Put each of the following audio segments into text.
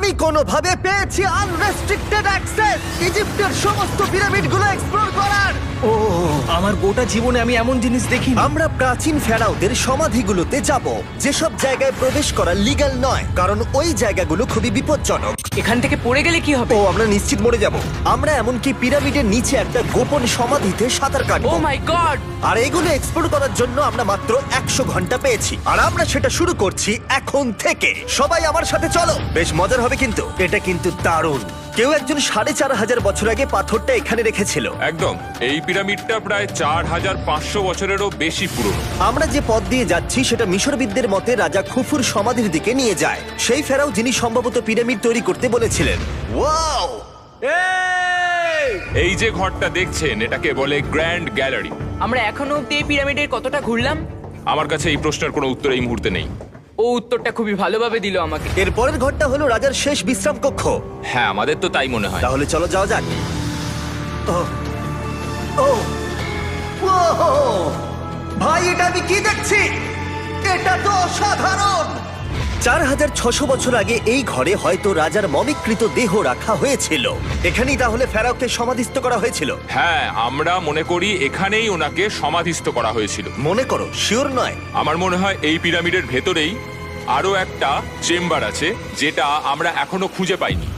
আমি কোনোভাবে পেয়েছি আনরেস্ট্রিক্টেড অ্যাক্সেস ইজিপ্টের সমস্ত পিরামিডগুলো এক্সপ্লোর করার। ও আমার গোটা জীবনে আমি এমন জিনিস দেখিনি। আমরা প্রাচীন ফেরাওদের সমাধিগুলোতে যাব, যেসব জায়গায় প্রবেশ করা লিগ্যাল নয়, কারণ ওই জায়গাগুলো খুবই বিপজ্জনক। এখান থেকে পড়ে গেলে কি হবে? ও আমরা নিশ্চিত মরে যাব। আমরা এমনকি পিরামিডের নিচে একটা গোপন সমাধিতে সাঁতার ও কাটবো। মাই গড! আর এগুলো এক্সপ্লোর করার জন্য আমরা মাত্র 100 ঘন্টা পেয়েছি, আর আমরা সেটা শুরু করছি এখন থেকে। সবাই আমার সাথে চলো, বেশ মজার হবে কিন্তু। এটা কিন্তু দারুণ। কেউ একজন 4500 বছর আগে পাথরটা এখানে রেখেছিল। একদম, এই পিরামিডটা প্রায় 4500 বছরেরও বেশি পুরনো। আমরা যে পথ দিয়ে যাচ্ছি সেটা মিশরবিদদের মতে রাজা খুফুর সমাধির দিকে নিয়ে যায়, সেই ফেরাও যিনি সম্ভবত পিরামিড তৈরি করতে বলেছিলেন। ওয়াও! এই যে ঘরটা দেখছেন, এটাকে বলে গ্র্যান্ড গ্যালারি। আমরা এখনো অব্দি এই পিরামিডের কতটা ঘুরলাম? আমার কাছে এই প্রশ্নের কোনো উত্তর এই মুহূর্তে নেই। ও উত্তরটা খুবই ভালোভাবে দিল আমাকে। এর পরের ঘরটা হলো রাজার শেষ বিশ্রাম কক্ষ। হ্যাঁ, আমাদের তো তাই মনে হয়। তাহলে চলো যাওয়া যাক। ও ও ও ভাই, এটা আমি কি দেখছি? এটা তো অসাধারণ। 4600 বছর আগে এই ঘরে হয়তো রাজার মমিকৃত দেহ রাখা হয়েছিল। এখানেই তাহলে ফেরাওকে সমাধিস্থ করা হয়েছিল। হ্যাঁ, আমরা মনে করি এখানেই ওনাকে সমাধিস্থ করা হয়েছিল। মনে করো, শিওর নয়। আমার মনে হয় এই পিরামিডের ভেতরেই আরো একটা চেম্বার আছে, যেটা আমরা এখনো খুঁজে পাইনি।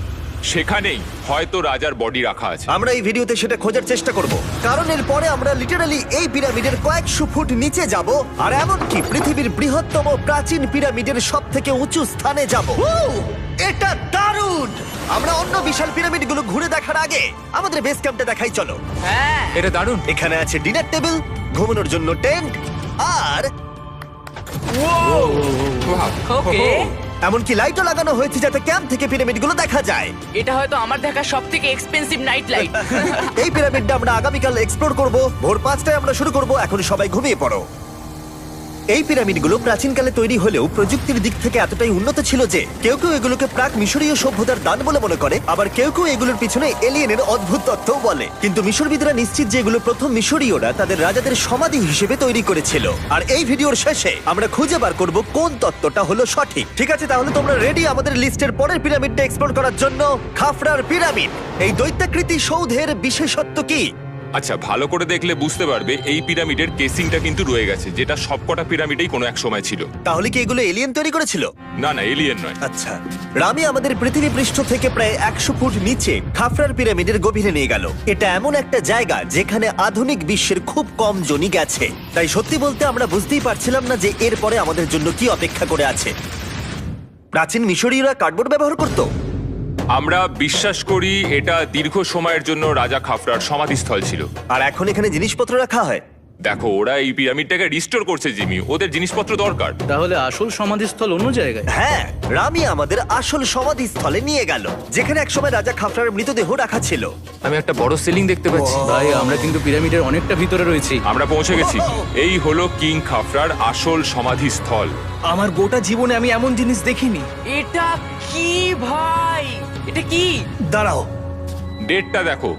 সেখানেই হয়তো রাজার বডি রাখা আছে। আমরা এই ভিডিওতে সেটা খোঁজার চেষ্টা করব, কারণ এর পরে আমরা লিটারালি এই পিরামিডের কয়েকশো ফুট নিচে যাব, আর এমনকি পৃথিবীর বৃহত্তম প্রাচীন পিরামিডের সবথেকে উঁচু স্থানে যাব। এটা দারুণ! আমরা অন্য বিশাল পিরামিডগুলো ঘুরে দেখার আগে আমাদের বেস ক্যাম্পটা দেখাই চলো। হ্যাঁ, এটা দারুণ। এখানে আছে ডিনার টেবিল, ঘুমানোর জন্য টেন্ট, আর ওকে। এমনকি লাইটও লাগানো হয়েছে যাতে ক্যাম্প থেকে পিরামিডগুলো দেখা যায়। এটা হয়তো আমার দেখা সবথেকে এক্সপেন্সিভ নাইট লাইট। এই পিরামিডটা আমরা আগামীকাল এক্সপ্লোর করব। ভোর 5টায় আমরা শুরু করব। এখন সবাই ঘুমিয়ে পড়ো। এই পিরামিডগুলো প্রাচীনকালে তৈরি হলেও প্রযুক্তির দিক থেকে এতটাই উন্নত ছিল যে কেউ কেউ এগুলোকে প্রাক মিশরীয় সভ্যতার দান বলে মনে করে, আবার কেউ কেউ এগুলোর পিছনে এলিয়েনের অদ্ভুত তত্ত্বও বলে। কিন্তু মিশরবিদরা নিশ্চিত যে এগুলো প্রথম মিশরীয়রা তাদের রাজাদের সমাধি হিসেবে তৈরি করেছিল। আর এই ভিডিওর শেষে আমরা খুঁজে বার করব কোন তত্ত্বটা হলো সঠিক। ঠিক আছে, তাহলে তোমরা রেডি আমাদের লিস্টের পরের পিরামিডটা এক্সপ্লোর করার জন্য? খাফরার পিরামিড। এই দৈত্যাকৃতি সৌধের বিশেষত্ব কি? আচ্ছা, ভালো করে দেখলে বুঝতে পারবে এই পিরামিডের কেসিংটা কিন্তু রয়ে গেছে, যেটা সবকটা পিরামিডেই কোনো এক সময় ছিল। তাহলে কি এগুলো এলিয়েন তৈরি করেছিল? না না, এলিয়েন নয়। আচ্ছা, রামি আমাদের পৃথিবী পৃষ্ঠ থেকে প্রায় 100 ফুট নিচে খাফরার পিরামিডের গভীরে নিয়ে গেল। এটা এমন একটা জায়গা যেখানে আধুনিক বিশ্বের খুব কম জনই গেছে। তাই সত্যি বলতে আমরা বুঝতেই পারছিলাম না যে এরপরে আমাদের জন্য কি অপেক্ষা করে আছে। প্রাচীন মিশরীয়রা কার্ডবোর্ড ব্যবহার করত। আমরা বিশ্বাস করি এটা দীর্ঘ সময়ের জন্য রাজা খাফরার সমাধিস্থল ছিল। আর এখন এখানে জিনিসপত্র রাখা হয়। দেখো, ওরা এই পিরামিডটাকে রিস্টোর করছে জিমি, ওদের জিনিসপত্র দরকার। তাহলে আসল সমাধিস্থল অন্য জায়গায়? হ্যাঁ, রামি আমাদের আসল সমাধিস্থলে নিয়ে গেল, যেখানে একসময় রাজা খাফরার মৃতদেহ রাখা ছিল। আমি একটা বড় সিলিং দেখতে পাচ্ছি। ভাই, আমরা কিন্তু পিরামিডের অনেকটা ভিতরে রয়েছি। আমরা পৌঁছে গেছি। এই হলো কিং খাফরার আসল সমাধিস্থল। আমার গোটা জীবনে আমি এমন জিনিস দেখিনি। এটা কি ভাই? এটা কি? দাঁড়াও, ডেটটা দেখো।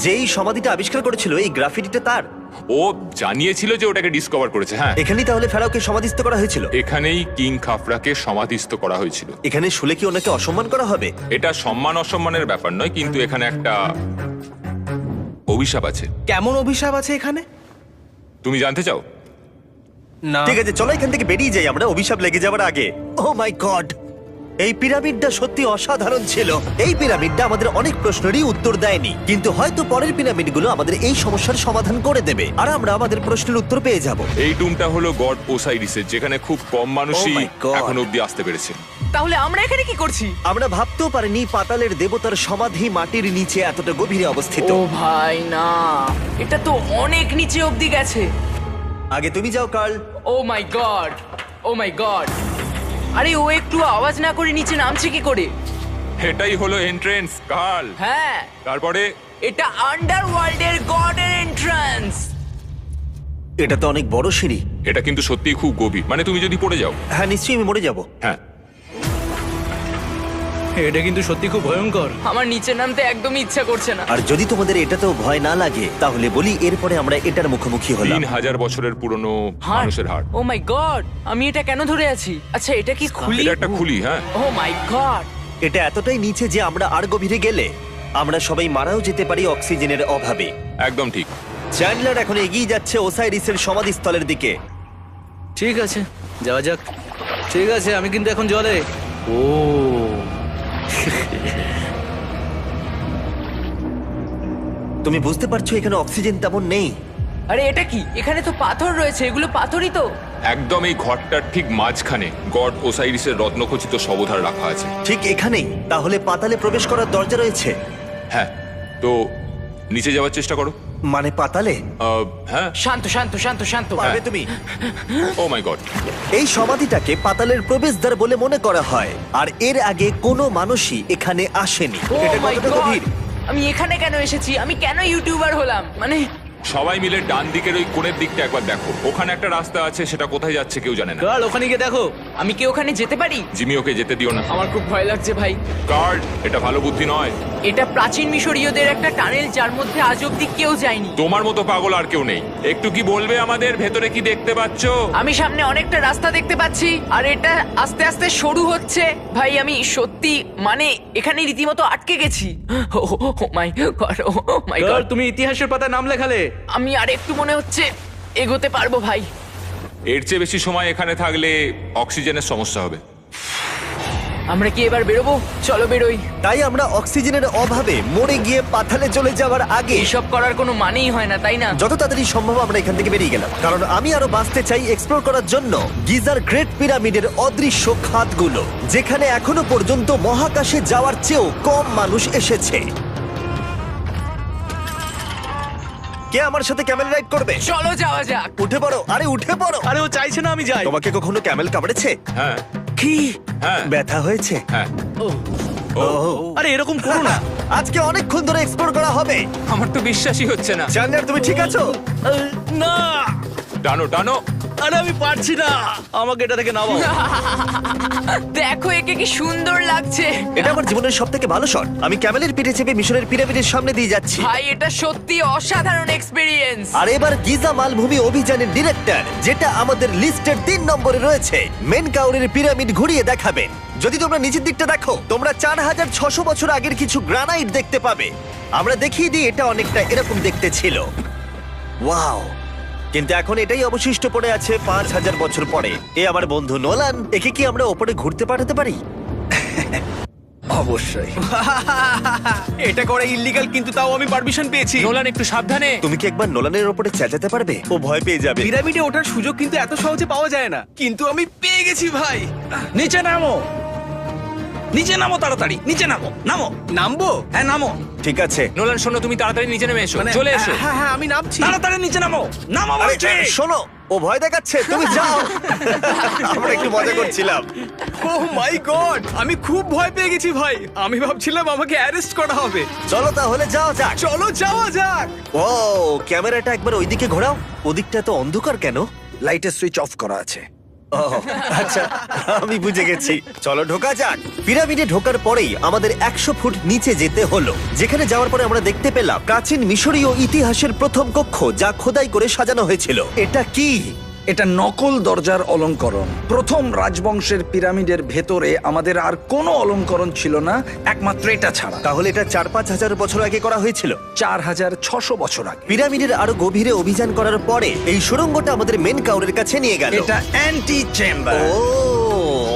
যেই সমাধিটা আবিষ্কার করেছিল এই গ্রাফিটিটা তার। ও জানিয়েছিল যে ওটাকে ডিসকভার করেছে। হ্যাঁ, এখানেই তাহলে ফেরাওকে সমাধিস্থ করা হয়েছিল। এখানেই কিং খাফরাকে সমাধিস্থ করা হয়েছিল। এখানে শুলে কি ওনাকে অসম্মান করা হবে? এটা সম্মান অসম্মানের ব্যাপার নয়, কিন্তু এখানে একটা অভিশাপ আছে। কেমন অভিশাপ আছে এখানে? তুমি জানতে চাও? না। ঠিক আছে, চলো এখান থেকে বেরিয়ে যাই আমরা অভিশাপ লেগে যাওয়ার আগে। ও মাই গড, এই পিরামিডটা সত্যি অসাধারণ ছিল। এই পিরামিডটা আমাদের অনেক প্রশ্নেরই উত্তর দেয়নি, কিন্তু হয়তো পরের পিরামিডগুলো আমাদের এই সমস্যার সমাধান করে দেবে, আর আমরা আমাদের প্রশ্নের উত্তর পেয়ে যাব। এই টুমটা হলো গড ওসাইরিসের, যেখানে খুব কম মানুষই Oh my God! এখন অব্দি আসতে পেরেছে। তাহলে আমরা এখানে কি করছি? আমরা ভাবতেও পারিনি পাতালের দেবতার সমাধি মাটির নিচে এতটা গভীরে অবস্থিত। ও ভাই না, এটা তো অনেক নিচে অব্দি গেছে। আগে তুমি যাও curl. O my god, oh my god! আরে ও একটু আওয়াজ না করে নিচে নামছে কি করে? এটাই হলো এন্ট্রেন্স, কার্ল। হ্যাঁ, তারপরে এটা আন্ডারওয়ার্ল্ডের গডের এন্ট্রান্স। এটা তো অনেক বড় সিঁড়ি। এটা কিন্তু সত্যিই খুব গভীর, মানে তুমি যদি পড়ে যাও। হ্যাঁ, নিশ্চয়ই আমি মরে যাব। হ্যাঁ, এটা কিন্তু সত্যি খুব ভয়ঙ্কর। আমার নিচে নামতে একদমই ইচ্ছা করছে না। আর যদি তোমাদের এটাতেও ভয় না লাগে তাহলে বলি এরপরে আমরা এটার মুখোমুখি হলাম। 3000 বছরের পুরনো হার্ট, মানুষের হাড়। ও মাই গড! আমি এটা কেন ধরে আছি? আচ্ছা, এটা কি খুলি? এটা একটা খুলি। হ্যাঁ, ও মাই গড! এটা এতটাই নিচে যে আমরা আর গভীরে গেলে আমরা সবাই মারাও যেতে পারি অক্সিজেনের অভাবে। একদম ঠিক। চ্যান্ডলার এখন এগিয়ে যাচ্ছে ওসাইরিসের সমাধিস্থলের দিকে। ঠিক আছে, যাওয়া যাক। ঠিক আছে, আমি কিন্তু এখন জলে। ও তুমি বুঝতে পারছো এখানে অক্সিজেন তেমন নেই। আরে এটা কি? এখানে তো পাথর রয়েছে, এগুলো পাথরই তো। একদম এই ঘরটার ঠিক মাঝখানে গড ওসাইরিসের রত্নখচিত শবধার রাখা আছে। ঠিক এখানেই? তাহলে পাতালে প্রবেশ করার দরজা রয়েছে? হ্যাঁ, তো নিচে যাওয়ার চেষ্টা করো। মানে পাতালে? হ্যাঁ। শান্ত শান্ত শান্ত শান্ত। পারবে তুমি? ও মাই গড। এই সমাধিটাকে পাতালের প্রবেশদ্বার বলে মনে করা হয়, আর এর আগে কোনো মানুষই এখানে আসেনি। Oh এটা my কতটা God! গভীর? আমি এখানে কেন এসেছি? আমি কেন ইউটিউবার হলাম? মানে সবাই মিলে ডান দিকের ওই কোণের দিকটা একবার দেখো। ওখানে একটা রাস্তা আছে, সেটা কোথায় যাচ্ছে কেউ জানে না। গার্ল, ওখানে গিয়ে দেখো। আমি কি ওখানে যেতে পারি? জিমি, ওকে যেতে দিও না। আমার খুব ভয় লাগছে ভাই। গার্ড, এটা ভালো বুদ্ধি নয়। এটা প্রাচীন মিশরীয়দের একটা টানেল যার মধ্যে আজ অব্দি কেউ যায়নি। তোমার মতো পাগল আর কেউ নেই। একটু কি বলবে আমাদের ভেতরে কি দেখতে পাচ্ছ? আমি সামনে অনেকটা রাস্তা দেখতে পাচ্ছি, আর এটা আস্তে আস্তে সরু হচ্ছে। ভাই আমি সত্যি মানে এখানে রীতিমতো আটকে গেছি। Oh my god, oh my girl, god. তুমি ইতিহাসের পাতায় নাম লেখালে। আমি আর একটু মনে হচ্ছে এগোতে পারবো ভাই। এর চেয়ে বেশি সময় এখানে থাকলে অক্সিজেনের সমস্যা হবে। আমরা কি এবার বেরোবো? চলো বেরোই। তাই আমরা অক্সিজেনের অভাবে মরে গিয়ে পাতালে চলে যাওয়ার আগে এইসব করার কোনো মানেই হয় না, তাই না? যত তাড়াতাড়ি সম্ভব আমরা এখান থেকে বেরিয়ে গেলাম, কারণ আমি আরো বাঁচতে চাই এক্সপ্লোর করার জন্য গিজার গ্রেট পিরামিডের অদৃশ্য খাতগুলো, যেখানে এখনো পর্যন্ত মহাকাশে যাওয়ার চেয়েও কম মানুষ এসেছে। কে আমার সাথে ক্যামেল রাইড করবে? চলো যাওয়া যাক। উঠে পড়ো, আরে উঠে পড়ো। আরে ও চাইছে না আমি যাই। তোমাকে কখনো ক্যামেল কামড়েছে? হ্যাঁ। কি হ্যাঁ। ব্যথা হয়েছে? হ্যাঁ। ও, আরে এরকম করো না। আজকে অনেকক্ষণ ধরে এক্সপ্লোর করা হবে। আমার তো বিশ্বাসই হচ্ছে না। জানলার তুমি ঠিক আছো? না, টানো টানো। আরে আমি পারছি না, আমাকে এটা থেকে নামাও। দেখো একে কি সুন্দর লাগছে। এটা আমার জীবনের সব থেকে ভালো শট। আমি ক্যামেলের পিঠে চেপে মিশরের পিরামিডের সামনে দিয়ে যাচ্ছি। ভাই এটা সত্যি অসাধারণ এক্সপেরিয়েন্স। আর এবার গিজা মালভূমি অভিযানের ডিরেক্টর, যেটা আমাদের লিস্টের 3 নম্বরে রয়েছে, মেনকাউরের পিরামিড ঘুরিয়ে দেখাবেন। যদি তোমরা নিচের দিকটা দেখো, তোমরা 4600 বছর আগের কিছু গ্রানাইট দেখতে পাবে। আমরা দেখিয়ে দিই, এটা অনেকটা এরকম দেখতে ছিল। ওয়াও! কিন্তু এখন এটাই অবশিষ্ট পড়ে আছে 5000 বছর পরে। এ আমার বন্ধু নোলান, একে কি আমরা ওপরে ঘুরতে পাঠাতে পারি? অবশ্যই। এটা করা ইল্লিগাল, কিন্তু তাও আমি পারমিশন পেয়েছি। নোলান একটু সাবধানে। তুমি কি একবার নোলানের ওপরে চেঁচাতে পারবে? ও ভয় পেয়ে যাবে। পিরামিডে ওঠার সুযোগ কিন্তু এত সহজে পাওয়া যায় না, কিন্তু আমি পেয়ে গেছি ভাই। নিচে নামো, নিচে নামো, তাড়াতাড়ি নিচে নামো। নামো, নামবো? হ্যাঁ নামো, ঠিক আছে। নোলান, শোনো, তুমি তাড়াতাড়ি নিচে নেমে এসো। মানে- চলে এসো। হ্যাঁ হ্যাঁ, আমি নামছি। তাড়াতাড়ি নিচে নামো। নামো আরে, বলছি। শোনো, ও ভয় দেখাচ্ছে, তুমি যাও। আমরা একটু মজা করছিলাম। ও মাই গড, আমি খুব ভয় পেয়ে গেছি ভাই। আমি ভাবছিলাম আমাকে অ্যারেস্ট করা হবে। চলো তাহলে যাওয়া যাক। চলো যাওয়া যাক। ও, ক্যামেরাটা একবার ওইদিকে ঘোরাও। ওদিকটা তো অন্ধকার কেন? লাইটের সুইচ অফ করা আছে। ও, আচ্ছা, আমি বুঝে গেছি। চলো ঢোকা যাক। পিরামিডে ঢোকার পরেই আমাদের 100 ফুট নিচে যেতে হলো, যেখানে যাওয়ার পরে আমরা দেখতে পেলাম প্রাচীন মিশরীয় ইতিহাসের প্রথম কক্ষ, যা খোদাই করে সাজানো হয়েছিল। এটা কি? এটা নকল দরজার অলংকরণ। প্রথম রাজবংশের পিরামিডের ভেতরে আমাদের আর কোনো অলংকরণ ছিল না, একমাত্র এটা ছাড়া। তাহলে এটা 4-5 হাজার বছর আগে করা হয়েছিল। 4600 বছর আগে। পিরামিডের আরো গভীরে অভিযান করার পরে এই সুড়ঙ্গটা আমাদের মেন কাউরের কাছে নিয়ে গেল। এটা অ্যান্টি চেম্বার। ও,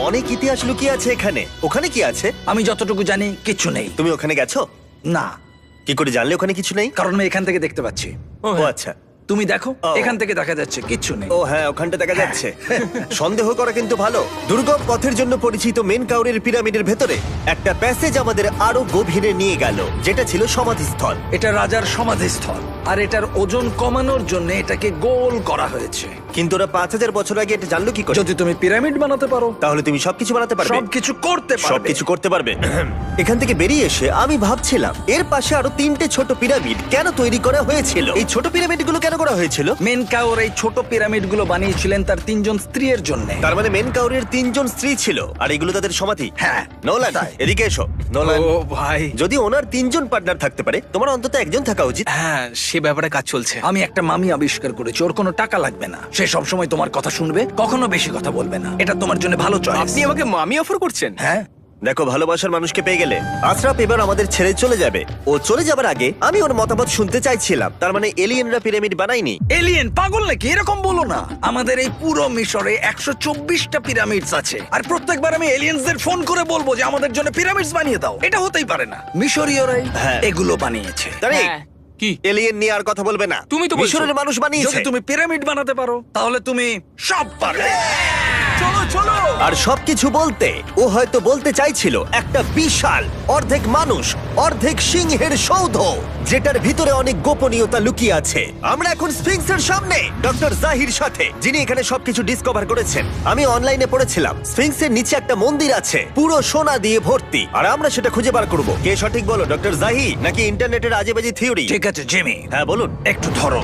অনেক ইতিহাস লুকিয়ে আছে এখানে। ওখানে কি আছে? আমি যতটুকু জানি কিছু নেই। তুমি ওখানে গেছো? না, কি করে জানলে ওখানে কিছু নেই? কারণ আমি এখান থেকে দেখতে পাচ্ছি। ও আচ্ছা। তুমি দেখো, ও। এখান থেকে দেখা যাচ্ছে কিচ্ছু নেই। ও হ্যাঁ, ওখানটা দেখা যাচ্ছে। সন্দেহ করা কিন্তু ভালো। দুর্গম পথের জন্য পরিচিত মেন কাউরের পিরামিডের ভেতরে একটা প্যাসেজ আমাদের আরো গভীরে নিয়ে গেল, যেটা ছিল সমাধিস্থল। এটা রাজার সমাধিস্থল, আর এটার ওজন কমানোর জন্য এটাকে গোল করা হয়েছে। কিন্তু ওরা 5000 বছর আগে এটা জানলো কি করে? যদি তুমি পিরামিড বানাতে পারো, তাহলে তুমি সবকিছু বানাতে পারবে। সবকিছু করতে পারবে। সবকিছু করতে পারবে। এখান থেকে বেরিয়ে এসে আমি ভাবছিলাম, এর পাশে আরো 3টে ছোট পিরামিড কেন তৈরি করা হয়েছিল? এই ছোট পিরামিডগুলো কেন করা হয়েছিল? মেনকাওর এই ছোট পিরামিডগুলো বানিয়েছিলেন তার 3 জন স্ত্রীর জন্য। তার মানে মেন কাউরের 3 জন স্ত্রী ছিল, আর এগুলো তাদের সমাধি। হ্যাঁ, নোলান, তাই। এদিকে এসো। নোলান, ও ভাই, যদি ওনার 3 জন পার্টনার থাকতে পারে, তোমার অন্তত একজন থাকা উচিত। হ্যাঁ সে ব্যাপারে কাজ চলছে। আমি একটা মামি আবিষ্কার করেছি, ওর কোনো টাকা লাগবে না। সে সব সময় তোমার কথা শুনবে, কখনো বেশি কথা বলবে না। এটা তোমার জন্য ভালো চয়েস। আপনি আমাকে মামি অফার করছেন? হ্যাঁ, দেখো, ভালোবাসার মানুষকে পেয়ে গেলে আশরাফ এবার আমাদের ছেড়ে চলে যাবে। ও চলে যাবার আগে আমি ওর মতামত শুনতে চাইছিলাম। তার মানে এলিয়েনরা পিরামিড বানায়নি? এলিয়েন পাগল নাকি? এরকম বলো না। আমাদের এই পুরো মিশরে 124টা পিরামিডস আছে, আর প্রত্যেকবার আমি এলিয়েন্সদের ফোন করে বলবো যে আমাদের জন্য পিরামিডস বানিয়ে দাও। এটা হতেই পারে না। মিশরীয়রাই হ্যাঁ। এগুলো বানিয়েছে। তারে, হ্যাঁ। কি এলিয়েন নিয়ে আর কথা বলবে না। তুমি তো বলছো। মিশরের মানুষ বানিয়েছে। যদি তুমি পিরামিড বানাতে পারো তাহলে তুমি সব পারবে। চলো চলো। আর সবকিছু বলতে ও হয়তো বলতে চাইছিল একটা বিশাল অর্ধেক মানুষ অর্ধেক সিংহের সৌধ, যেটার ভিতরে অনেক গোপনীয়তা লুকিয়ে আছে। আমরা এখন স্ফিংসের সামনে ডক্টর জাহির সাথে, যিনি এখানে সবকিছু ডিসকভার করেছেন। আমি অনলাইনে পড়েছিলাম স্ফিংসের নিচে একটা মন্দির আছে পুরো সোনা দিয়ে ভর্তি, আর আমরা সেটা খুঁজে বার করব। কে সঠিক বলো, ডক্টর জাহি নাকি ইন্টারনেটের আজেবাজি থিওরি? ঠিক আছে জিমি, হ্যাঁ বলুন। একটু ধরো।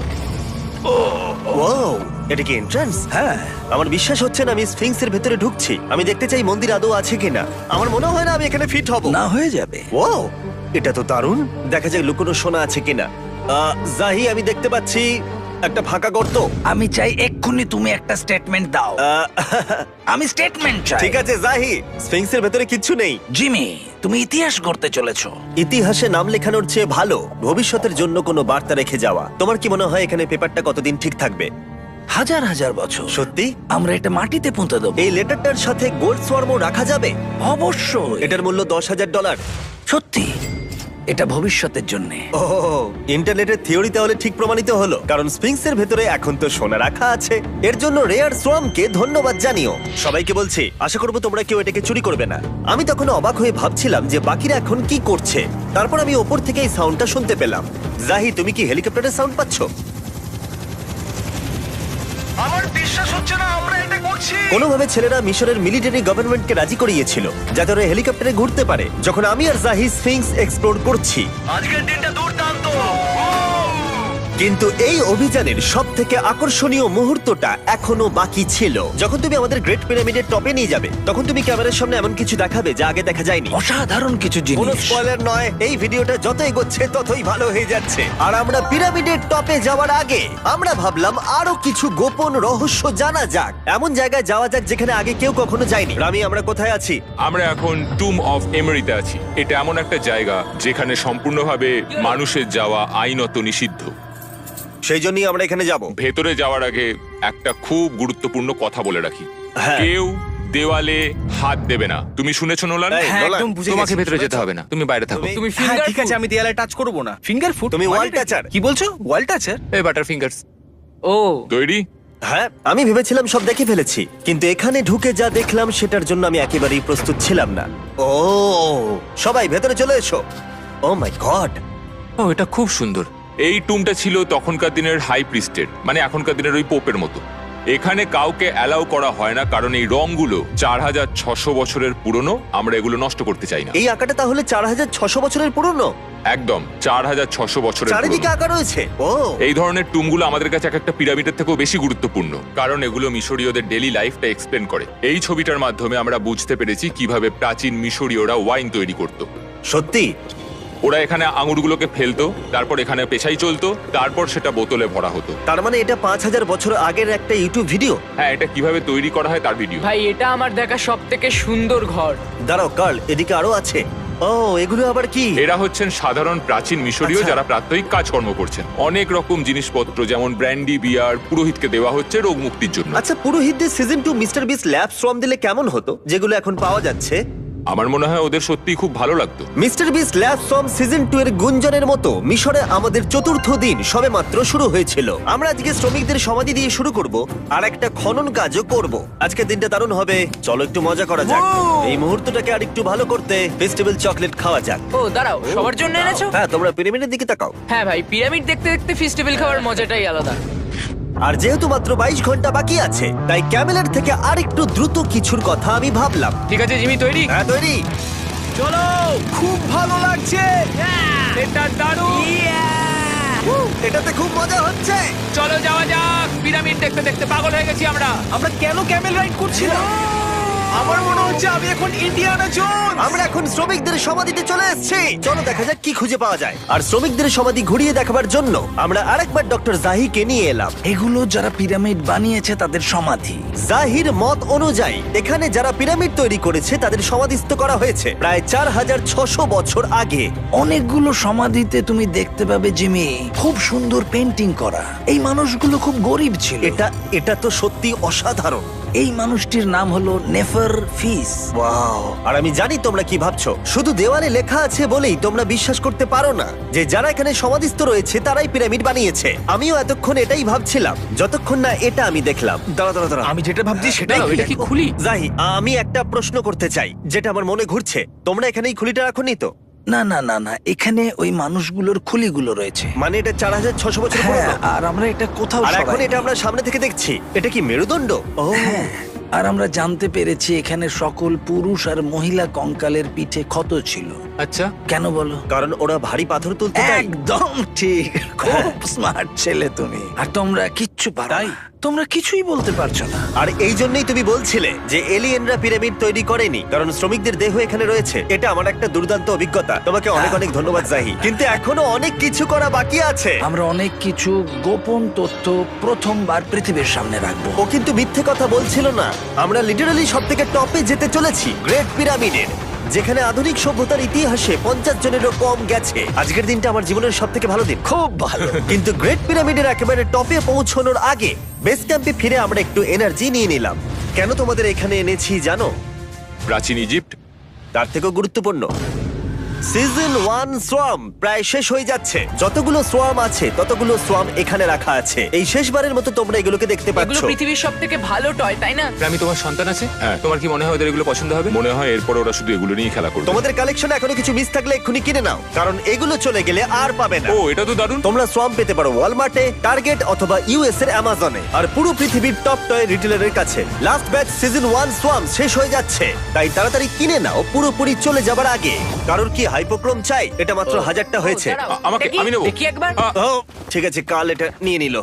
ওয়াও, এটা কি এন্ট্রান্স? হ্যাঁ, আমার বিশ্বাস হচ্ছে না আমি স্ফিংসের ভেতরে ঢুকছি। আমি দেখতে চাই মন্দির আদৌ আছে কিনা। আমার মনে হয় না আমি এখানে ফিট হব। না হয়ে যাবে। ও, এটা তো দারুণ। দেখা যাক লুকোনো সোনা আছে কিনা। জাহি, আমি দেখতে পাচ্ছি একটা ফাঁকা গর্ত। আমি চাই এক্ষুনি তুমি একটা স্টেটমেন্ট দাও। আহ, আমি স্টেটমেন্ট চাই। ঠিক আছে জাহি, স্ফিংসের ভেতরে কিচ্ছু নেই। জিমি, তুমি ইতিহাস গড়তে চলেছো। ইতিহাসে নাম লেখানোর চেয়ে ভালো ভবিষ্যতের জন্য কোনো বার্তা রেখে যাওয়া। তোমার কি মনে হয় এখানে পেপারটা কতদিন ঠিক থাকবে? হাজার হাজার বছর। সত্যি? আমরা এটা মাটিতে পুঁতে দেবো। এই লেটারটার সাথে গোল্ড সোয়ার্মও রাখা যাবে? অবশ্যই। এটার মূল্য $10,000। সত্যি, এটা ভবিষ্যতের জন্য। ও, ইন্টারনেটের থিওরি তাহলে ঠিক প্রমাণিত হলো, কারণ স্ফিংসের ভেতরে এখন তো সোনা রাখা আছে। এর জন্য রেয়ার সোয়ামকে ধন্যবাদ জানিও। সবাইকে বলছি, আশা করবো তোমরা কেউ এটাকে চুরি করবে না। আমি তখন অবাক হয়ে ভাবছিলাম যে বাকিরা এখন কি করছে। তারপর আমি ওপর থেকে এই সাউন্ডটা শুনতে পেলাম। জাহি, তুমি কি হেলিকপ্টারের সাউন্ড পাচ্ছ? আমার বিশ্বাস হচ্ছে না আমরা এটা করছি। কোনোভাবে ছেলেরা মিশরের মিলিটারি গভর্নমেন্টকে রাজি করিয়েছিল যাতে ওরা হেলিকপ্টারে ঘুরতে পারে যখন আমি আর জাহি স্ফিংস এক্সপ্লোর করছি। আজকের দিনটা দুর্দান্ত। কিন্তু এই অভিযানের সব থেকে আকর্ষণীয় মুহূর্তটা এখনো বাকি ছিল। যখন তুমি আমাদের গ্রেট পিরামিডের টপে নিয়ে যাবে তখন তুমি ক্যামেরার সামনে এমন কিছু দেখাবে যা আগে দেখা যায়নি। অসাধারণ কিছু কোনো জিনিস। স্পয়লার নয়, এই ভিডিওটা যত এগোচ্ছে ততই ভালো হয়ে যাচ্ছে। আর আমরা পিরামিডের টপে যাওয়ার আগে আমরা ভাবলাম আরো কিছু গোপন রহস্য জানা যাক। এমন জায়গায় যাওয়া যাক যেখানে আগে কেউ কখনো যায়নি। রামি, আমরা কোথায় আছি? আমরা এখন টুম অফ এমেরিতে আছি। এটা এমন একটা জায়গা যেখানে সম্পূর্ণভাবে মানুষের যাওয়া আইনত নিষিদ্ধ। সেই জন্যই আমরা এখানে যাব। ভেতরে যাওয়ার আগে একটা খুব গুরুত্বপূর্ণ কথা বলে রাখি, হ্যাঁ। কেউ দেওয়ালে হাত দেবে না। তুমি শুনেছো নোলান? এই, হ্যাঁ, নোলান, একদম বুঝে তোমাকে গেছি। ভেতরে যেতে হবে না, তুমি বাইরে থাকো। তুমি হ্যাঁ, ফিঙ্গার ঠিক আছে, আমি দেয়ালে টাচ করব না। Finger food? তুমি wall toucher? কি বলছো? ওয়াল টাচার? এই বাটার ফিঙ্গারস। ও তৈরি? হ্যাঁ, আমি ভেবেছিলাম সব দেখে ফেলেছি, কিন্তু এখানে ঢুকে যা দেখলাম সেটার জন্য আমি একেবারেই প্রস্তুত ছিলাম না। ও, সবাই ভেতরে চলে এসো। ও মাই গড, ও, এটা খুব সুন্দর। এই টুমটা ছিল তখনকার দিনের হাই প্রিস্টের, মানে এখনকার দিনের ওই পোপের মতো। এখানে কাউকে অ্যালাউ করা হয় না, কারণ এই রংগুলো 4600 বছরের পুরনো। আমরা এগুলো নষ্ট করতে চাই না। এই আঁকাটা তাহলে 4600 বছরের পুরনো? একদম 4600 বছরের চারিদিকে পুরনো। আঁকা রয়েছে। ও, এই ধরনের টুমগুলো আমাদের কাছে এক একটা পিরামিডের থেকেও বেশি গুরুত্বপূর্ণ, কারণ এগুলো মিশরীয়দের ডেইলি লাইফটা এক্সপ্লেন করে। এই ছবিটার মাধ্যমে আমরা বুঝতে পেরেছি কিভাবে প্রাচীন মিশরীয়রা ওয়াইন তৈরি করত। সত্যি? ওরা এখানে আঙুরগুলোকে ফেলতো, তারপর এখানে পেশাই চলতো, তারপর সেটা বোতলে ভরা হতো। তার মানে এটা 5000 বছর আগের একটা ইউটিউব ভিডিও? হ্যাঁ, এটা কিভাবে তৈরি করা হয় তার ভিডিও। ভাই, এটা আমার দেখা সব থেকে সুন্দর ঘর। দাঁড়াও কার্ল, এদিকে আরো আছে। ও, এগুলো আবার কি? এরা হচ্ছেন সাধারণ প্রাচীন মিশরীয় আচ্ছা। যারা প্রাত্যহিক কাজকর্ম করছেন। অনেক রকম জিনিসপত্র যেমন ব্র্যান্ডি, বিয়ার পুরোহিতকে দেওয়া হচ্ছে রোগ মুক্তির জন্য। আচ্ছা, পুরোহিতদের সিজন 2 মিস্টার বিস ল্যাব সোয়াম দিলে কেমন হতো, যেগুলো এখন পাওয়া যাচ্ছে? আমার মনে হয় ওদের সত্যিই খুব ভালো লাগতো। মিস্টার বিস ল্যাব সোয়াম সিজন 2 এর গুঞ্জনের মতো মিশরে আমাদের চতুর্থ দিন সবেমাত্র শুরু হয়েছিল। আমরা আজকে শ্রমিকদের সমাধি দিয়ে শুরু করব আর একটা খনন কাজও করব। আজকের দিনটা দারুণ হবে, চলো একটু মজা করা যাক। এই মুহূর্তটাকে আরেকটু ভালো করতে ফেস্টিভ্যাল চকলেট খাওয়া যাক। ও দাঁড়াও, সবার জন্য এনেছো? হ্যাঁ, তোমরা পিরামিডের দিকে তাকাও। হ্যাঁ ভাই, পিরামিড দেখতে দেখতে ফেস্টিভ্যাল খাওয়ার মজাটাই আলাদা। আর যেহেতু মাত্র 22 ঘন্টা বাকি আছে, তাই ক্যামেলের থেকে আরেকটু দ্রুত কিছুর কথা আমি ভাবলাম। ঠিক আছে জিমি, তৈরি? হ্যাঁ, তৈরি। চলো, খুব ভালো লাগছে। এটা দারুণ। এটাতে খুব মজা হচ্ছে। চলো যাওয়া যাক। পিরামিড দেখতে দেখতে পাগল হয়ে গেছি আমরা। আমরা কেন ক্যামেল রাইড করছিলাম? আমার মনে হচ্ছে আমি এখন ইন্ডিয়ানা জোনস। আমরা এখন শ্রমিকদের সমাধিতে চলে এসেছি। চলো দেখা যাক কি খুঁজে পাওয়া যায়। আর শ্রমিকদের সমাধি ঘুরিয়ে দেখাবার জন্য আমরা আরেকবার ডক্টর জাহিকে নিয়ে এলাম। এগুলো যারা পিরামিড বানিয়েছে তাদের সমাধি। জাহির মত অনুযায়ী এখানে যারা পিরামিড তৈরি করেছে তাদের সমাধিস্থ করা হয়েছে প্রায় 4600 বছর আগে। অনেকগুলো সমাধিতে তুমি দেখতে পাবে জিমি খুব সুন্দর পেন্টিং করা। এই মানুষগুলো খুব গরিব ছিল। এটা তো সত্যি অসাধারণ। এই মানুষটির নাম হলো নেফার ফিস। ওয়াও! আর আমি জানি তোমরা কি ভাবছো। শুধু দেওয়ালে লেখা আছে বলেই তোমরা বিশ্বাস করতে পারো না যে যারা এখানে সমাধিস্থ রয়েছে তারাই পিরামিড বানিয়েছে। আমিও এতক্ষণ এটাই ভাবছিলাম যতক্ষণ না এটা আমি দেখলাম। দাঁড়া। আমি যেটা ভাবছি সেটাই দাঁড়াও, এটা কি খুলি? জাহি, আমি একটা প্রশ্ন করতে চাই যেটা আমার মনে ঘুরছে। তোমরা এখানে এই খুলিটা রাখোনি তো? না না না না, এখানে ওই মানুষগুলোর খুলিগুলো রয়েছে। মানে এটা 4600 বছর হ্যাঁ, পুরনো। আর আমরা এটা কোথাও আর এখন সরাইনি। এটা আমরা সামনে থেকে দেখছি। এটা কি মেরুদণ্ড? ও হ্যাঁ, আর আমরা জানতে পেরেছি এখানে সকল পুরুষ আর মহিলা কঙ্কালের পিঠে ক্ষত ছিল। আচ্ছা, কেন বলো? কারণ ওরা ভারী পাথর তুলতে দেয়। একদম ঠিক, খুব স্মার্ট ছেলে তুমি। আর তোমরা কিচ্ছু পারো না। তোমরা কিছুই বলতে পারছো না। আর এই জন্যই তুমি বলছিলে যে এলিয়েনরা পিরামিড তৈরি করেনি কারণ শ্রমিকদের দেহ এখানে রয়েছে। এটা আমার একটা দুর্দান্ত অভিজ্ঞতা। তোমাকে অনেক অনেক ধন্যবাদ জাহি। কিন্তু এখনো অনেক কিছু করা বাকি আছে। আমরা অনেক কিছু গোপন তথ্য প্রথমবার পৃথিবীর সামনে রাখবো। ও কিন্তু মিথ্যে কথা বলছিল না। আমরা লিটারালি সব থেকে টপে যেতে চলেছি, গ্রেট পিরামিডের, যেখানে আধুনিক সভ্যতার ইতিহাসে 50 জনেরও কম গেছে। আজকের দিনটা আমার জীবনের সব থেকে ভালো দিন। খুব ভালো। কিন্তু গ্রেট পিরামিডের একেবারে টপে পৌঁছানোর আগে বেস ক্যাম্পে ফিরে আমরা একটু এনার্জি নিয়ে নিলাম। কেন তোমাদের এখানে এনেছি জানো? প্রাচীন ইজিপ্ট। তার থেকেও গুরুত্বপূর্ণ, সিজন 1 সোয়াম প্রায় শেষ হয়ে যাচ্ছে। যতগুলো সোয়াম আছে ততগুলো সোয়াম এখানে রাখা আছে। এই শেষবারের মতো তোমরা এগুলোকে দেখতে এগুলো পাচ্ছ। পৃথিবীর সব থেকে ভালো টয়, তাই না? আমি তোমার সন্তান আছে? হ্যাঁ। তোমার কি মনে হয় ওদের এগুলো পছন্দ হবে? মনে হয় এরপর ওরা শুধু এগুলো নিয়ে খেলা করবে। তোমাদের কালেকশনে এখনো কিছু মিস থাকলে এক্ষুনি কিনে নাও, কারণ এগুলো চলে গেলে আর পাবে না। ও, এটা তো দারুণ। তোমরা সোয়াম পেতে পারো ওয়ালমার্টে, টার্গেট অথবা ইউএস এর অ্যামাজনে, আর পুরো পৃথিবীর টপ টয় রিটেলারের কাছে। লাস্ট ব্যাচ সিজন 1 সোয়াম শেষ হয়ে যাচ্ছে, তাই তাড়াতাড়ি কিনে নাও পুরোপুরি চলে যাবার আগে। কারোর কি হাইপোক্রোম চাই? এটা মাত্র 1000টা হয়েছে। ও, দাঁড়াও, আমাকে- দেখি, আমি নেবো। দেখি একবার। ও ঠিক আছে, কাল এটা নিয়ে নিল।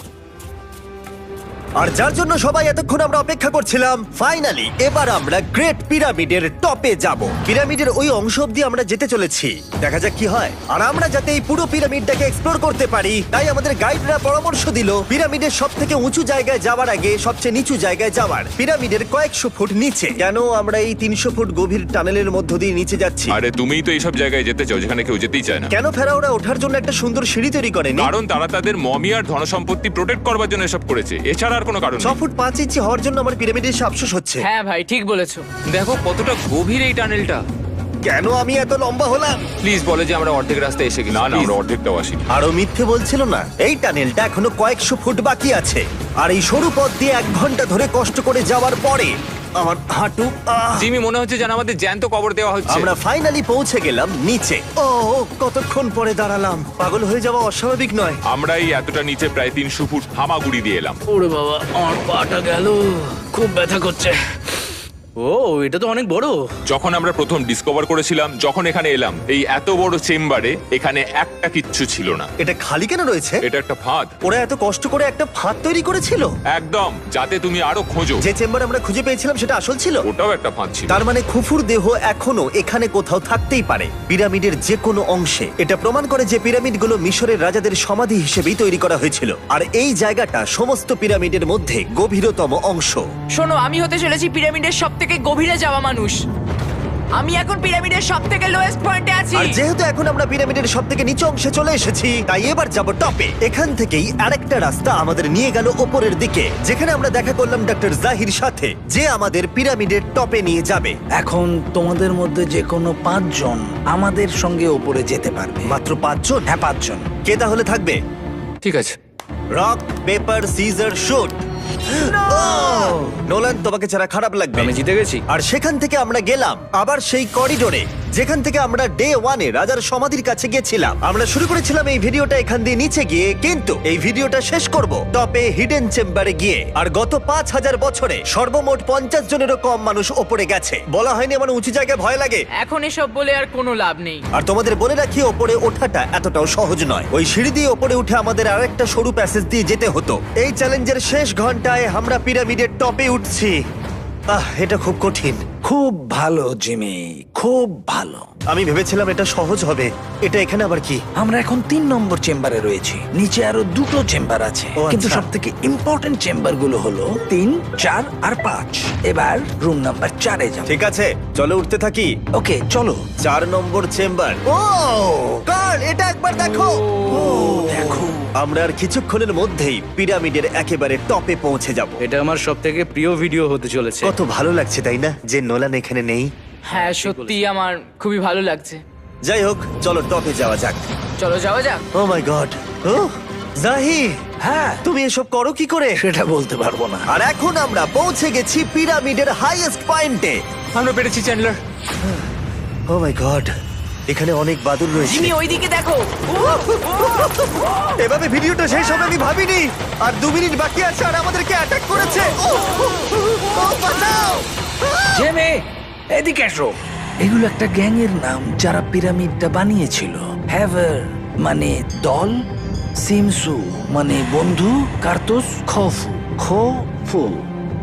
আর যার জন্য সবাই এতক্ষণ আমরা অপেক্ষা করছিলাম, ফাইনালি এবার আমরা গ্রেট পিরামিডের টপে যাব। পিরামিডের ওই অংশ অব্দি আমরা যেতে চলেছি, দেখা যাক কি হয়। আর আমরা যাতে এই পুরো পিরামিডটাকে এক্সপ্লোর করতে পারি, তাই আমাদের গাইডরা পরামর্শ দিল পিরামিডের সব থেকে উঁচু জায়গায় যাওয়ার আগে সবচেয়ে নিচু জায়গায় যাওয়ার, পিরামিডের কয়েকশো ফুট নিচে। কেন আমরা এই 300 ফুট গভীর টানেলের মধ্য দিয়ে নিচে যাচ্ছি? আরে তুমিই তো এইসব জায়গায় যেতে চাও যেখানে কেউ যেতেই চায় না। কেন ফেরাওরা ওঠার জন্য একটা সুন্দর সিঁড়ি তৈরি করেনি? কারণ তারা তাদের মমি আর ধনসম্পত্তি প্রোটেক্ট করবার জন্য এসব করেছে, এছাড়া আর কোনো কারণ 6 নেই। ফুট 5 ইঞ্চি হওয়ার জন্য আমার পিরামিডের এসে আফসোস হচ্ছে। হ্যাঁ ভাই, ঠিক বলেছো। দেখো কতটা গভীর এই টানেলটা। কেন আমি এত লম্বা হলাম? প্লিজ বলে যে আমরা অর্ধেক রাস্তায় এসে গেছি। না না, Please। আমরা অর্ধেকটাও আসিনি। আরো মিথ্যে বলছিল না। এই টানেলটা এখনো কয়েকশো ফুট বাকি আছে, আর এই সরু পথ দিয়ে 1 ঘন্টা ধরে কষ্ট করে যাওয়ার পরে আমার হাঁটু জিমি, মনে হচ্ছে যেন আমাদের জ্যান্ত কবর দেওয়া হচ্ছে। আমরা ফাইনালি পৌঁছে গেলাম নিচে। ও কতক্ষণ পরে দাঁড়ালাম, পাগল হয়ে যাওয়া অস্বাভাবিক নয়। আমরা এই এতটা নিচে প্রায় 300 ফুট হামাগুড়ি দিয়ে এলাম। ওরে বাবা, আমার পাটা গেল, খুব ব্যথা করছে। ও, এটা তো অনেক বড়। যখন আমরা প্রথম ডিসকভার করেছিলাম, যখন এখানে এলাম, এই এত বড় চেম্বারে এখানে একটা কিচ্ছু ছিল না। এটা খালি কেন রয়েছে? এটা একটা ফাঁদ। ওরা এত কষ্ট করে একটা ফাঁদ তৈরি করেছিল। একদম, যাতে তুমি আরো খোঁজো। যে চেম্বার আমরা খুঁজে পেয়েছিলাম সেটা আসল ছিল। ওটাও একটা ফাঁদ ছিল। তার মানে খুফুর দেহ এখনো এখানে কোথাও থাকতেই পারে, পিরামিডের যে কোনো অংশে। এটা প্রমাণ করে যে পিরামিডগুলো মিশরের রাজাদের সমাধি হিসেবেই তৈরি করা হয়েছিল, আর এই জায়গাটা সমস্ত পিরামিডের মধ্যে গভীরতম অংশ। শোনো, আমি হতে চলেছি পিরামিডের সব থেকে গভীরে যাওয়া মানুষ। আমি এখন পিরামিডের সব থেকে লোয়েস্ট পয়েন্টে আছি। আর যেহেতু এখন আমরা পিরামিডের সব থেকে নিচু অংশে চলে এসেছি, তাই এবার যাব টপে। এখান থেকেই আরেকটা রাস্তা আমাদের নিয়ে গেল ওপরের দিকে, যেখানে আমরা দেখা করলাম ডক্টর জাহির সাথে, যে আমাদের পিরামিডের টপে নিয়ে যাবে। এখন তোমাদের মধ্যে যে কোনো 5 জন আমাদের সঙ্গে ওপরে যেতে পারবে। মাত্র 5 জন? হ্যাঁ, 5 জন। কে তাহলে থাকবে? ঠিক আছে। Rock paper scissor shoot. Nolan, তোমাকে ছাড়া খারাপ লাগবে। আমি জিতে গেছি। আর সেখান থেকে আমরা গেলাম আবার সেই করিডোরে যেখান থেকে আমরা ডে 1 এ রাজার সমাধির কাছে গেছিলাম। আমরা শুরু করেছিলাম এই ভিডিওটা এখান দিয়ে নিচে গিয়ে, কিন্তু এই ভিডিওটা শেষ করব টপে হিডেন চেম্বারে গিয়ে। আর গত 5000 বছরে সর্বমোট 50 জনেরও কম মানুষ ওপরে গেছে। বলা হয়নি আমার উঁচু জায়গায় ভয় লাগে? এখন এসব বলে আর কোনো লাভ নেই। আর তোমাদের বলে রাখি, ওপরে ওঠাটা এতটাও সহজ নয়। ওই সিঁড়ি দিয়ে ওপরে উঠে আমাদের আরেকটা সরু প্যাসেজ দিয়ে যেতে হতো। এই চ্যালেঞ্জের শেষ ঘন্টায় আমরা পিরামিডের টপে উঠছি। এটা খুব কঠিন। খুব ভালো জিমি, খুব ভালো। আমি ভেবেছিলাম এটা সহজ হবে। এটা এখানে আবার কি? আমরা এখন 3 নম্বর চেম্বারে রয়েছি। নিচে আরো 2টো চেম্বার আছে, ও, কিন্তু আচ্ছা। সব থেকে ইম্পর্টেন্ট চেম্বার গুলো হলো 3, 4 আর 5। এবার রুম নাম্বার 4-এ যাব। ঠিক আছে, চলো উঠতে থাকি। ওকে চলো। 4 নম্বর চেম্বার। ও কার্ল, এটা একবার দেখো। দেখো, আমরা আর কিছুক্ষণের মধ্যেই পিরামিডের একেবারে টপে পৌঁছে যাব। এটা আমার সব থেকে প্রিয় ভিডিও হতে চলেছে। কত ভালো লাগছে তাই না যে নোলান এখানে নেই। হ্যাঁ সত্যি আমার খুবই ভালো লাগছে। যাই হোক, চলো টপে যাওয়া যাক। চলো যাওয়া যাক। ও মাই গড, ও জাহি, হ্যাঁ তুমি এসব করো কি করে? সেটা বলতে পারবো না। আর এখন আমরা পৌঁছে গেছি পিরামিডের হাইয়েস্ট পয়েন্টে। আমরা পেরেছি চ্যান্ডলার। ও মাই গড, এখানে অনেক বাদুড় রয়েছে। জিমি ওইদিকে দেখো। এভাবে ভিডিওটা শেষ হবে আমি ভাবিনি। আর 2 মিনিট বাকি আছে আর আমাদেরকে অ্যাটাক করেছে। ও বাঁচাও! জেমে, এদিকে এসো। এগুলো একটা গ্যাং এর নাম যারা পিরামিডটা বানিয়েছিল। হ্যাভার মানে দল, সিমসু মানে বন্ধু, কার্তুস খফু খফু।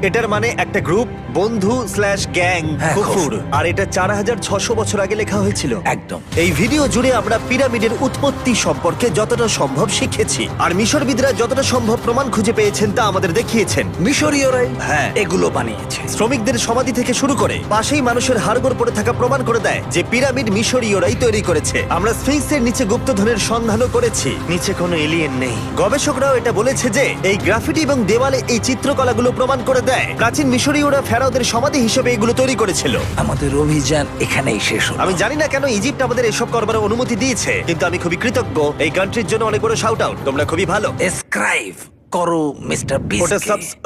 এটার মানে একটা গ্রুপ, বন্ধু স্ল্যাশ গ্যাং, হ্যাঁ, কুকুর। আর এটা 4600 বছর আগে লেখা হয়েছিল। একদম। এই ভিডিও জুড়ে আমরা পিরামিডের উৎপত্তি সম্পর্কে যতটা সম্ভব শিখেছি, আর মিশরবিদরা যতটা সম্ভব প্রমাণ খুঁজে পেয়েছেন তা আমাদের দেখিয়েছেন। মিশরীয়রাই হ্যাঁ। এগুলো বানিয়েছে। শ্রমিকদের সমাধি থেকে শুরু করে পাশেই মানুষের হাড়গোড় পড়ে থাকা প্রমাণ করে দেয় যে পিরামিড মিশরীয়রাই তৈরি করেছে। আমরা স্ফিংসের নিচে গুপ্তধনের সন্ধানও করেছি, নিচে কোনো এলিয়েন নেই। গবেষকরাও এটা বলেছে যে এই গ্রাফিটি এবং দেওয়ালে এই চিত্রকলাগুলো প্রমাণ করে দেয় প্রাচীন মিশরীয়রা ফেরাওদের সমাধি হিসেবে এগুলো তৈরি করেছিল। আমাদের অভিযান এখানেই শেষ হলো। আমি জানি না কেন ইজিপ্ট আমাদের এসব করবার অনুমতি দিয়েছে, কিন্তু আমি খুবই কৃতজ্ঞ। এই কান্ট্রির জন্য অনেক বড় শাউট আউট, তোমরা খুবই ভালো। এসক্রাইব করো মিস্টার ওটা বিস্ট।